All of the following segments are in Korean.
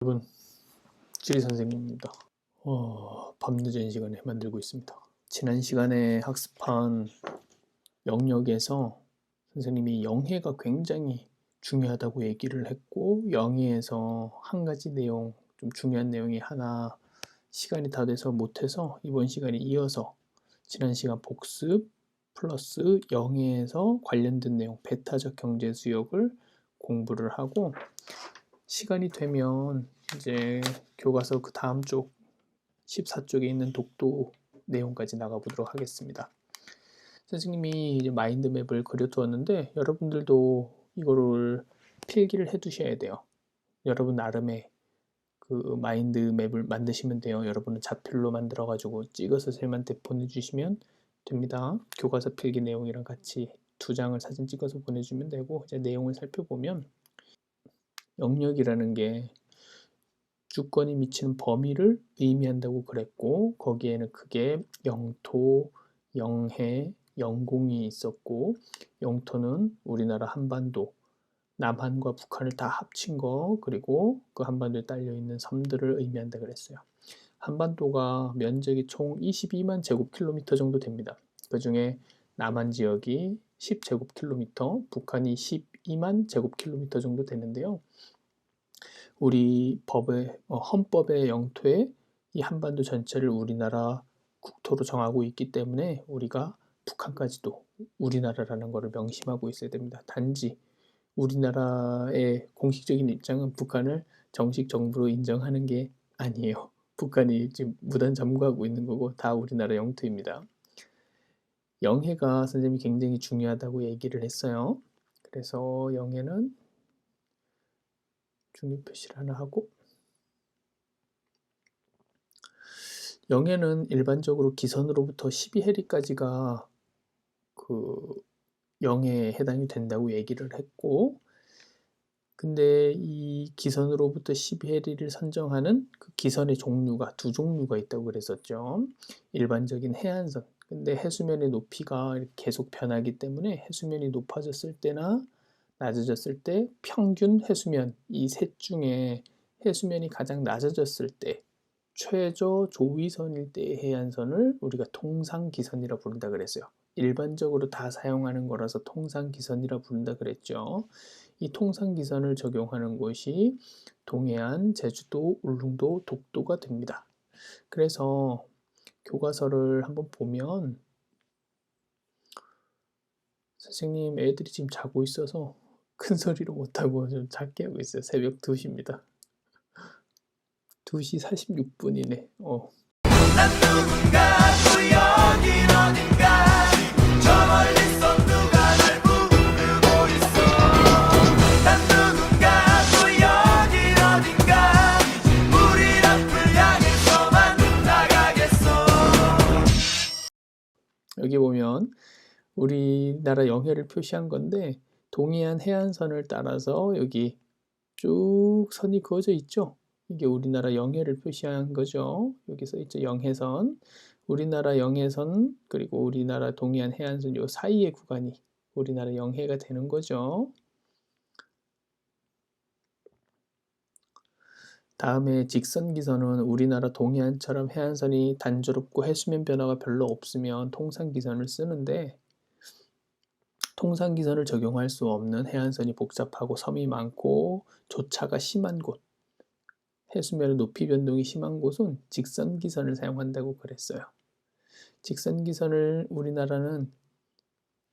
여러분, 지리 선생님입니다. 밤늦은 시간에 만들고 있습니다. 지난 시간에 학습한 영역에서 선생님이 영해가 굉장히 중요하다고 얘기를 했고, 영해에서 한 가지 내용, 좀 중요한 내용이 하나 시간이 다 돼서 못해서 이번 시간에 이어서 지난 시간 복습 플러스 영해에서 관련된 내용, 배타적 경제 수역을 공부를 하고, 시간이 되면 이제 교과서 그 다음 쪽 14쪽에 있는 독도 내용까지 나가보도록 하겠습니다. 선생님이 이제 마인드맵을 그려두었는데 여러분들도 이거를 필기를 해 두셔야 돼요. 여러분 나름의 그 마인드맵을 만드시면 돼요. 여러분은 자필로 만들어 가지고 찍어서 선생님한테 보내주시면 됩니다. 교과서 필기 내용이랑 같이 2장을 사진 찍어서 보내주면 되고, 이제 내용을 살펴보면 영역이라는 게 주권이 미치는 범위를 의미한다고 그랬고, 거기에는 크게 영토, 영해, 영공이 있었고, 영토는 우리나라 한반도, 남한과 북한을 다 합친 거, 그리고 그 한반도에 딸려있는 섬들을 의미한다 그랬어요. 한반도가 면적이 총 22만 제곱킬로미터 정도 됩니다. 그 중에 남한 지역이 10제곱킬로미터, 북한이 12만 제곱킬로미터 정도 되는데요. 우리 헌법의 영토에 이 한반도 전체를 우리나라 국토로 정하고 있기 때문에 우리가 북한까지도 우리나라라는 것을 명심하고 있어야 됩니다. 단지 우리나라의 공식적인 입장은 북한을 정식 정부로 인정하는 게 아니에요. 북한이 지금 무단 점거하고 있는 거고 다 우리나라 영토입니다. 영해가 선생님이 굉장히 중요하다고 얘기를 했어요. 그래서 영해는 중립 표시를 하나 하고, 영해는 일반적으로 기선으로부터 12해리까지가 그 영해에 해당이 된다고 얘기를 했고, 근데 이 기선으로부터 12해리를 선정하는 그 기선의 종류가 2종류가 있다고 그랬었죠. 일반적인 해안선, 근데 해수면의 높이가 계속 변하기 때문에 해수면이 높아졌을 때나 낮아졌을 때 평균 해수면, 이 셋 중에 해수면이 가장 낮아졌을 때 최저 조위선일 때의 해안선을 우리가 통상기선이라 부른다 그랬어요. 일반적으로 다 사용하는 거라서 통상기선이라 부른다 그랬죠. 이 통상기선을 적용하는 곳이 동해안, 제주도, 울릉도, 독도가 됩니다. 그래서 교과서를 한번 보면, 선생님 애들이 지금 자고 있어서 큰 소리로 못하고 좀 작게 하고 있어요. 새벽 2시입니다. 2시 46분이네. 난 누군가 또 여긴 어딘가 저 멀리서 누가 날 부르고 있어. 난 누군가 또 여긴 어딘가 우린 앞을 향해서만 나가겠어. 여기 보면 우리나라 영해를 표시한 건데, 동해안 해안선을 따라서 여기 쭉 선이 그어져 있죠. 이게 우리나라 영해를 표시한 거죠. 여기 써 있죠. 영해선, 우리나라 영해선, 그리고 우리나라 동해안 해안선 요 사이의 구간이 우리나라 영해가 되는 거죠. 다음에 직선기선은 우리나라 동해안처럼 해안선이 단조롭고 해수면 변화가 별로 없으면 통상기선을 쓰는데, 통상기선을 적용할 수 없는 해안선이 복잡하고 섬이 많고 조차가 심한 곳, 해수면의 높이 변동이 심한 곳은 직선기선을 사용한다고 그랬어요. 직선기선을 우리나라는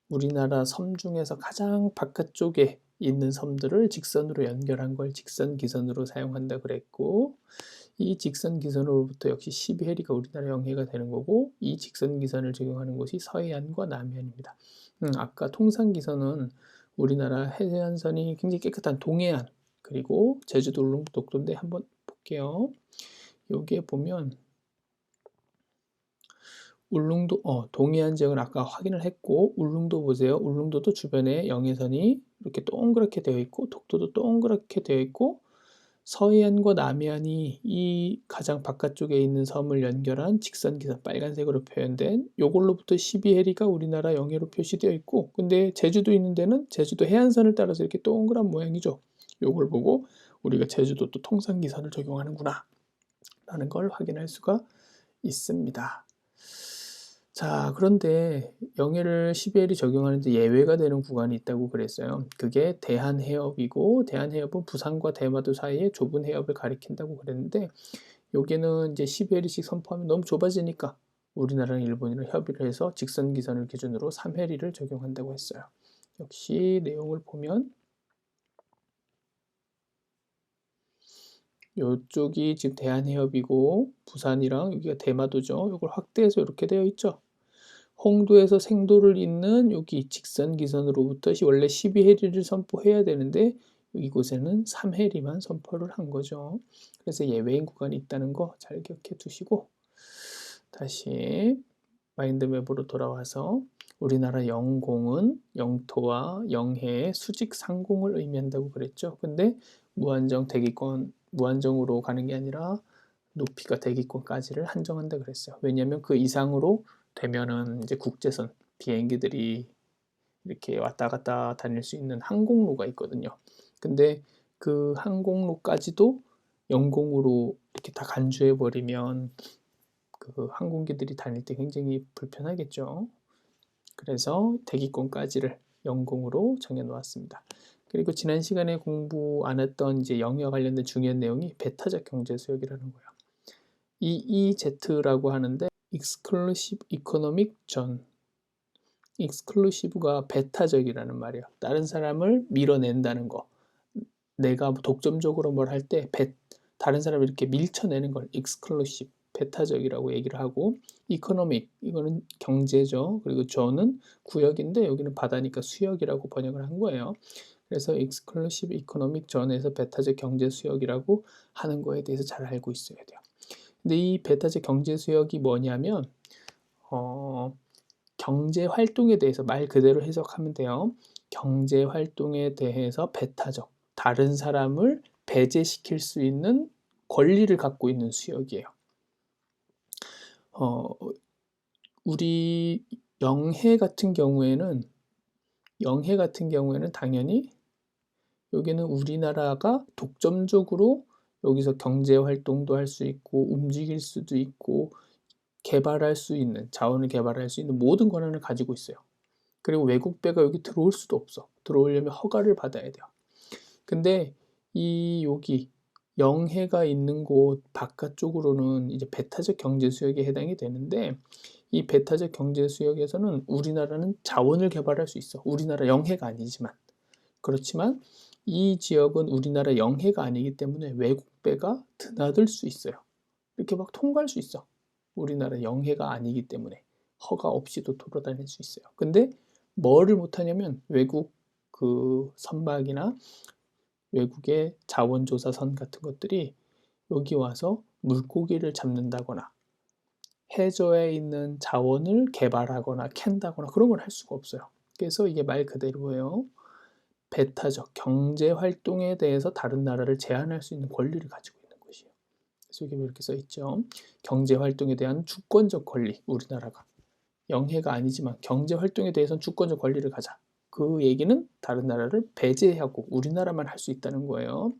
우리나라 섬 중에서 가장 바깥쪽에 있는 섬들을 직선으로 연결한 걸 직선기선으로 사용한다 그랬고, 이 직선기선으로부터 역시 12해리가 우리나라 영해가 되는 거고, 이 직선기선을 적용하는 곳이 서해안과 남해안입니다. 아까 통상기선은 우리나라 해안선이 굉장히 깨끗한 동해안, 그리고 제주도, 울릉도, 독도인데 한번 볼게요. 여기에 보면 울릉도, 동해안 지역은 아까 확인을 했고, 울릉도 보세요. 울릉도도 주변에 영해선이 이렇게 동그랗게 되어 있고, 독도도 동그랗게 되어 있고, 서해안과 남해안이 이 가장 바깥쪽에 있는 섬을 연결한 직선기선, 빨간색으로 표현된 요걸로부터 12해리가 우리나라 영해로 표시되어 있고, 근데 제주도 있는 데는 제주도 해안선을 따라서 이렇게 동그란 모양이죠. 요걸 보고 우리가 제주도 또 통상기선을 적용하는구나 라는 걸 확인할 수가 있습니다. 자, 그런데 영해를 12L이 적용하는데 예외가 되는 구간이 있다고 그랬어요. 그게 대한해협이고, 대한해협은 부산과 대마도 사이에 좁은 해협을 가리킨다고 그랬는데, 여기는 이제 12L씩 선포하면 너무 좁아지니까 우리나라랑 일본이랑 협의를 해서 직선기선을 기준으로 3해리를 적용한다고 했어요. 역시 내용을 보면 이쪽이 지금 대한해협이고 부산이랑 여기가 대마도죠. 이걸 확대해서 이렇게 되어 있죠. 홍도에서 생도를 잇는 여기 직선기선으로부터 원래 12해리를 선포해야 되는데 이곳에는 3해리만 선포를 한 거죠. 그래서 예외인 구간이 있다는 거 잘 기억해 두시고, 다시 마인드맵으로 돌아와서 우리나라 영공은 영토와 영해의 수직 상공을 의미한다고 그랬죠. 근데 무한정 대기권, 무한정으로 가는 게 아니라 높이가 대기권까지를 한정한다 그랬어요. 왜냐하면 그 이상으로 되면은 이제 국제선 비행기들이 이렇게 왔다 갔다 다닐 수 있는 항공로가 있거든요. 근데 그 항공로까지도 영공으로 이렇게 다 간주해 버리면 그 항공기들이 다닐 때 굉장히 불편하겠죠. 그래서 대기권까지를 영공으로 정해 놓았습니다. 그리고 지난 시간에 공부 안 했던 이제 영해와 관련된 중요한 내용이 배타적 경제 수역이라는 거예요. EEZ라고 하는데 Exclusive Economic Zone. Exclusive가 배타적이라는 말이에요. 다른 사람을 밀어낸다는 거. 내가 독점적으로 뭘 할 때 다른 사람을 이렇게 밀쳐내는 걸 Exclusive, 배타적이라고 얘기를 하고, Economic, 이거는 경제죠. 그리고 zone은 구역인데 여기는 바다니까 수역이라고 번역을 한 거예요. 그래서 Exclusive Economic Zone에서 배타적 경제 수역이라고 하는 거에 대해서 잘 알고 있어야 돼요. 근데 이 배타적 경제 수역이 뭐냐면 경제 활동에 대해서 말 그대로 해석하면 돼요. 경제 활동에 대해서 배타적, 다른 사람을 배제시킬 수 있는 권리를 갖고 있는 수역이에요. 우리 영해 같은 경우에는 당연히 여기는 우리나라가 독점적으로 여기서 경제 활동도 할 수 있고 움직일 수도 있고 개발할 수 있는, 자원을 개발할 수 있는 모든 권한을 가지고 있어요. 그리고 외국 배가 여기 들어올 수도 없어. 들어오려면 허가를 받아야 돼요. 근데 여기 영해가 있는 곳 바깥쪽으로는 이제 배타적 경제 수역에 해당이 되는데, 이 배타적 경제 수역에서는 우리나라는 자원을 개발할 수 있어. 우리나라 영해가 아니지만. 그렇지만 이 지역은 우리나라 영해가 아니기 때문에 외국 배가 드나들 수 있어요. 이렇게 막 통과할 수 있어. 우리나라 영해가 아니기 때문에 허가 없이도 돌아다닐 수 있어요. 근데 뭐를 못하냐면 외국 그 선박이나 외국의 자원조사선 같은 것들이 여기 와서 물고기를 잡는다거나 해저에 있는 자원을 개발하거나 캔다거나 그런 걸 할 수가 없어요. 그래서 이게 말 그대로예요. 배타적 경제 활동에 대해서 다른 나라를 제한할 수 있는 권리를 가지고 있는 것이에요. 그래서 여기 이렇게 써 있죠. 경제 활동에 대한 주권적 권리, 우리나라가 영해가 아니지만 경제 활동에 대해서는 주권적 권리를 가자. 그 얘기는 다른 나라를 배제하고 우리나라만 할 수 있다는 거예요.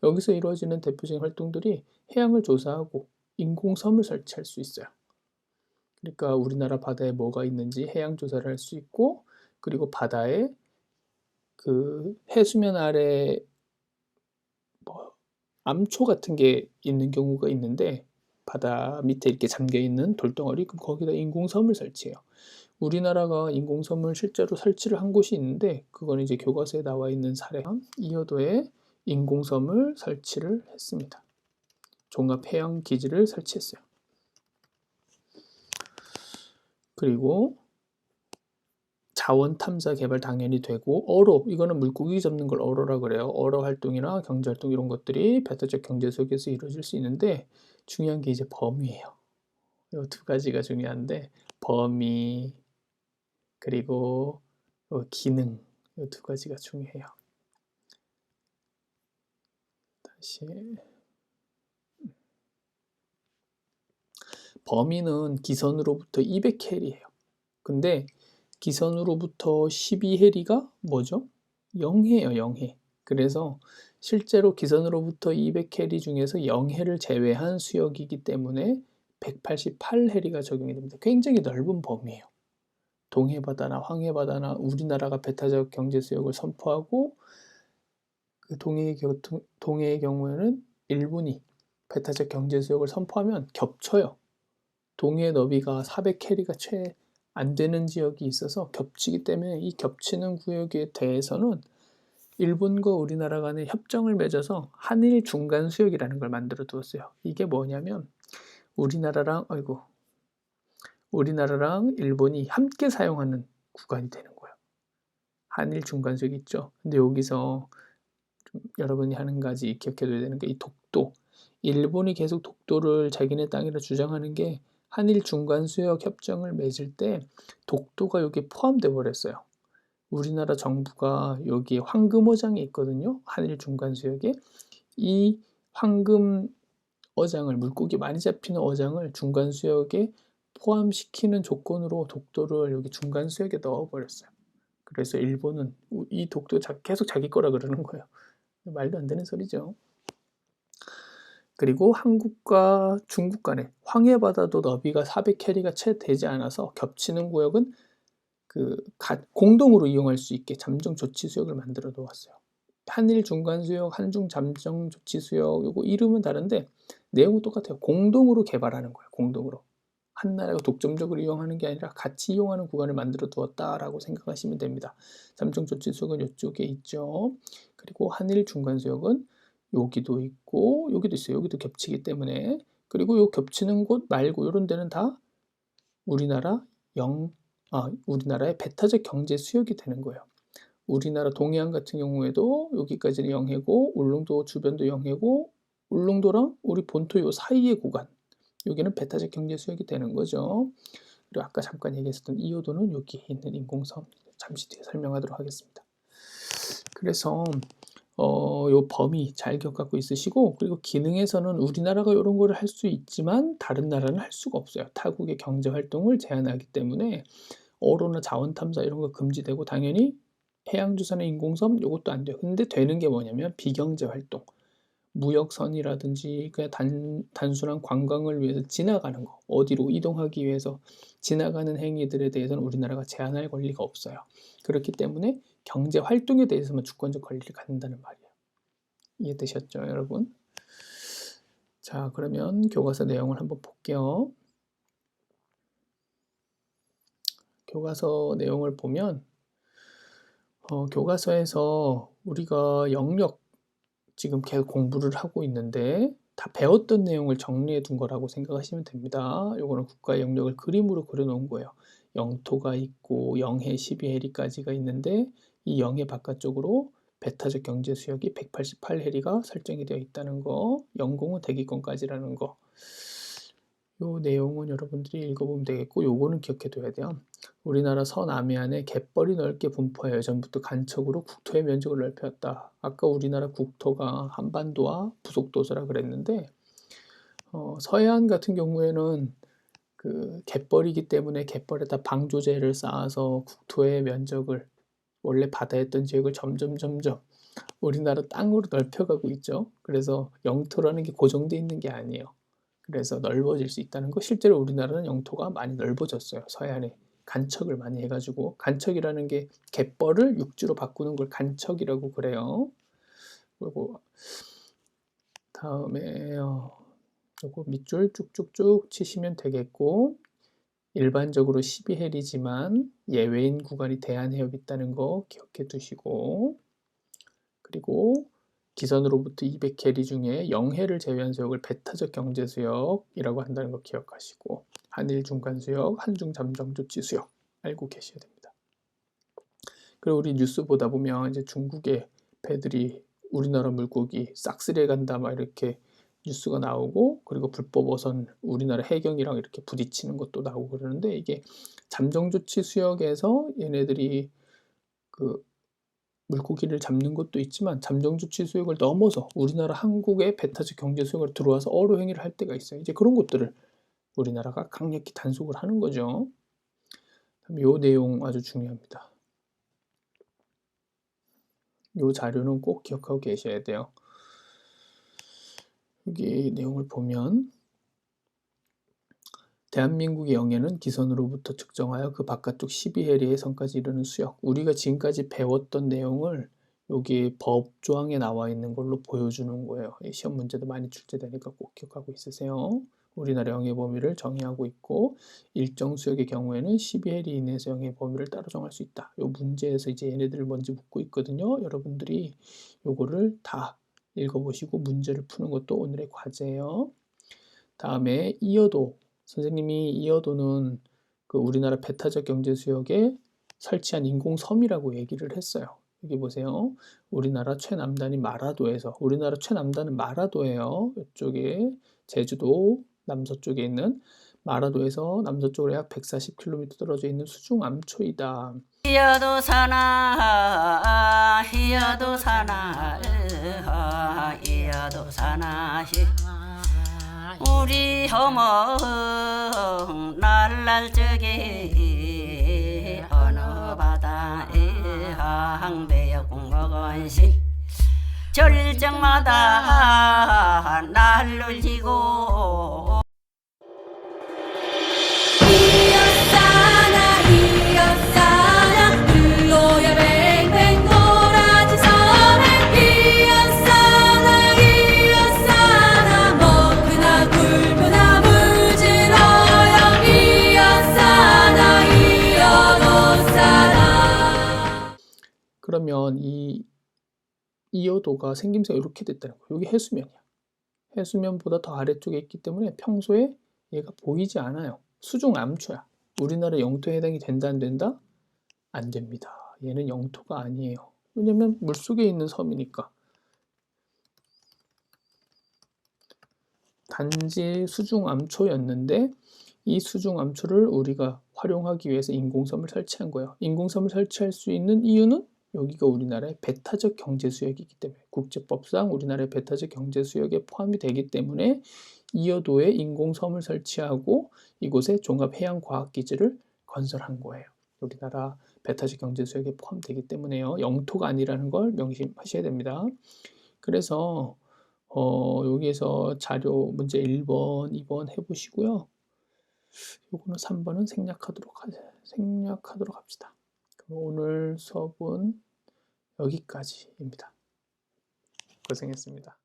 여기서 이루어지는 대표적인 활동들이 해양을 조사하고 인공섬을 설치할 수 있어요. 그러니까 우리나라 바다에 뭐가 있는지 해양 조사를 할 수 있고, 그리고 바다에 그 해수면 아래 뭐 암초 같은 게 있는 경우가 있는데, 바다 밑에 이렇게 잠겨 있는 돌덩어리, 그럼 거기다 인공섬을 설치해요. 우리나라가 인공섬을 실제로 설치를 한 곳이 있는데, 그건 이제 교과서에 나와 있는 사례. 이어도에 인공섬을 설치를 했습니다. 종합해양기지를 설치했어요. 그리고 자원 탐사 개발 당연히 되고, 어로, 이거는 물고기 잡는 걸 어로라 그래요. 어로 활동이나 경제 활동 이런 것들이 배타적 경제 속에서 이루어질 수 있는데, 중요한 게 이제 범위예요. 이 두 가지가 중요한데, 범위 그리고 기능, 이 두 가지가 중요해요. 다시 범위는 기선으로부터 200해리예요. 근데 기선으로부터 12해리가 뭐죠? 영해예요, 영해. 그래서 실제로 기선으로부터 200해리 중에서 영해를 제외한 수역이기 때문에 188해리가 적용이 됩니다. 굉장히 넓은 범위예요. 동해바다나 황해바다나 우리나라가 배타적 경제수역을 선포하고 그 동해의 경우에는 일본이 배타적 경제수역을 선포하면 겹쳐요. 동해 너비가 400해리가 채 안 되는 지역이 있어서 겹치기 때문에 이 겹치는 구역에 대해서는 일본과 우리나라 간에 협정을 맺어서 한일 중간 수역이라는 걸 만들어 두었어요. 이게 뭐냐면 우리나라랑 일본이 함께 사용하는 구간이 되는 거예요. 한일 중간 수역 있죠. 근데 여기서 좀 여러분이 하는 가지 기억해둬야 되는 게 이 독도. 일본이 계속 독도를 자기네 땅이라 주장하는 게 한일 중간 수역 협정을 맺을 때 독도가 여기에 포함돼 버렸어요. 우리나라 정부가 여기에 황금어장이 있거든요. 한일 중간 수역에. 이 황금 어장을, 물고기 많이 잡히는 어장을 중간 수역에 포함시키는 조건으로 독도를 여기 중간 수역에 넣어버렸어요. 그래서 일본은 이 독도 계속 자기 거라 그러는 거예요. 말도 안 되는 소리죠. 그리고 한국과 중국 간에 황해바다도 너비가 400해리가 채 되지 않아서 겹치는 구역은 공동으로 이용할 수 있게 잠정조치수역을 만들어 놓았어요. 한일 중간수역, 한중 잠정조치수역, 요거 이름은 다른데 내용은 똑같아요. 공동으로 개발하는 거예요. 공동으로. 한 나라가 독점적으로 이용하는 게 아니라 같이 이용하는 구간을 만들어 두었다라고 생각하시면 됩니다. 잠정조치수역은 이쪽에 있죠. 그리고 한일 중간수역은 여기도 있고 여기도 있어요. 여기도 겹치기 때문에. 그리고 요 겹치는 곳 말고 이런 데는 다 우리나라의 배타적 경제 수역이 되는 거예요. 우리나라 동해안 같은 경우에도 여기까지는 영해고 울릉도 주변도 영해고 울릉도랑 우리 본토 요 사이의 구간 여기는 배타적 경제 수역이 되는 거죠. 그리고 아까 잠깐 얘기했었던 이호도는 여기 있는 인공섬 잠시 뒤에 설명하도록 하겠습니다. 그래서 요 범위 잘 기억하고 있으시고 그리고 기능에서는 우리나라가 이런 거를 할 수 있지만 다른 나라는 할 수가 없어요. 타국의 경제 활동을 제한하기 때문에 어로나 자원 탐사 이런 거 금지되고 당연히 해양주산의 인공섬 이것도 안 돼요. 근데 되는 게 뭐냐면 비경제 활동, 무역선이라든지 그냥 단순한 관광을 위해서 지나가는 거, 어디로 이동하기 위해서 지나가는 행위들에 대해서는 우리나라가 제한할 권리가 없어요. 그렇기 때문에 경제 활동에 대해서만 주권적 권리를 갖는다는 말이에요. 이해되셨죠, 여러분? 자, 그러면 교과서 내용을 한번 볼게요. 교과서 내용을 보면 교과서에서 우리가 영역 지금 계속 공부를 하고 있는데 다 배웠던 내용을 정리해 둔 거라고 생각하시면 됩니다. 요거는 국가의 영역을 그림으로 그려 놓은 거예요. 영토가 있고 영해 12해리까지가 있는데 이 영해 바깥쪽으로 배타적 경제 수역이 188해리가 설정이 되어 있다는 거, 영공은 대기권까지라는 거. 요 내용은 여러분들이 읽어보면 되겠고 요거는 기억해둬야 돼요. 우리나라 서남해안에 갯벌이 넓게 분포해 예전부터 간척으로 국토의 면적을 넓혔다. 아까 우리나라 국토가 한반도와 부속도서라 그랬는데 서해안 같은 경우에는 그 갯벌이기 때문에 갯벌에다 방조제를 쌓아서 국토의 면적을 원래 바다였던 지역을 점점 우리나라 땅으로 넓혀가고 있죠. 그래서 영토라는 게 고정되어 있는 게 아니에요. 그래서 넓어질 수 있다는 거. 실제로 우리나라는 영토가 많이 넓어졌어요. 서해안에 간척을 많이 해가지고 간척이라는 게 갯벌을 육지로 바꾸는 걸 간척이라고 그래요. 그리고 다음에 요거 밑줄 쭉쭉쭉 치시면 되겠고 일반적으로 12해리지만 예외인 구간이 대한해협 있다는 거 기억해 두시고 그리고 기선으로부터 200해리 중에 영해를 제외한 수역을 배타적 경제수역이라고 한다는 거 기억하시고 한일 중간수역, 한중 잠정조치수역 알고 계셔야 됩니다. 그리고 우리 뉴스 보다 보면 이제 중국의 배들이 우리나라 물고기 싹쓸이해 간다 막 이렇게 뉴스가 나오고 그리고 불법 어선 우리나라 해경이랑 이렇게 부딪히는 것도 나오고 그러는데 이게 잠정조치수역에서 얘네들이 그 물고기를 잡는 것도 있지만 잠정조치 수역을 넘어서 우리나라 한국의 배타적 경제 수역을 들어와서 어로 행위를 할 때가 있어요. 이제 그런 것들을 우리나라가 강력히 단속을 하는 거죠. 이 내용 아주 중요합니다. 이 자료는 꼭 기억하고 계셔야 돼요. 여기 내용을 보면 대한민국의 영해는 기선으로부터 측정하여 그 바깥쪽 12해리의 선까지 이르는 수역. 우리가 지금까지 배웠던 내용을 여기 법 조항에 나와 있는 걸로 보여주는 거예요. 시험 문제도 많이 출제되니까 꼭 기억하고 있으세요. 우리나라 영해 범위를 정의하고 있고 일정 수역의 경우에는 12해리 이내에서 영해 범위를 따로 정할 수 있다. 이 문제에서 이제 얘네들을 먼저 묻고 있거든요. 여러분들이 요거를 다 읽어보시고 문제를 푸는 것도 오늘의 과제예요. 다음에 이어도 선생님이 이어도는 그 우리나라 배타적 경제수역에 설치한 인공섬이라고 얘기를 했어요. 여기 보세요. 우리나라 최남단인 마라도에서, 우리나라 최남단은 마라도예요. 이쪽에 제주도 남서쪽에 있는 마라도에서 남서쪽으로 약 140km 떨어져 있는 수중암초이다. 희어도 사나 희어도 사나 희어도 사나 우리 어머 날날 적에 어느 바다에 항배여 공거건시 절정마다 날을 지고 이었사나 이었사나 불로야 뱅뱅 도라지 섬에 이었사나 이었사나 먹으나 굴구나 물지러여 이었사나 이어도사나. 그러면 이 이어도가 생김새가 이렇게 됐다는 거예요. 여기 해수면이야. 해수면보다 더 아래쪽에 있기 때문에 평소에 얘가 보이지 않아요. 수중암초야. 우리나라 영토에 해당이 된다 안 된다? 안 됩니다. 얘는 영토가 아니에요. 왜냐면 물속에 있는 섬이니까. 단지 수중암초였는데 이 수중암초를 우리가 활용하기 위해서 인공섬을 설치한 거예요. 인공섬을 설치할 수 있는 이유는 여기가 우리나라의 배타적 경제수역이기 때문에 국제법상 우리나라의 배타적 경제수역에 포함이 되기 때문에 이어도에 인공섬을 설치하고 이곳에 종합해양과학기지를 건설한 거예요. 우리나라 배타적 경제수역에 포함되기 때문에요. 영토가 아니라는 걸 명심하셔야 됩니다. 그래서 여기에서 자료 문제 1번, 2번 해보시고요. 요거는 3번은 생략하도록 합시다. 그럼 오늘 수업은 여기까지입니다. 고생했습니다.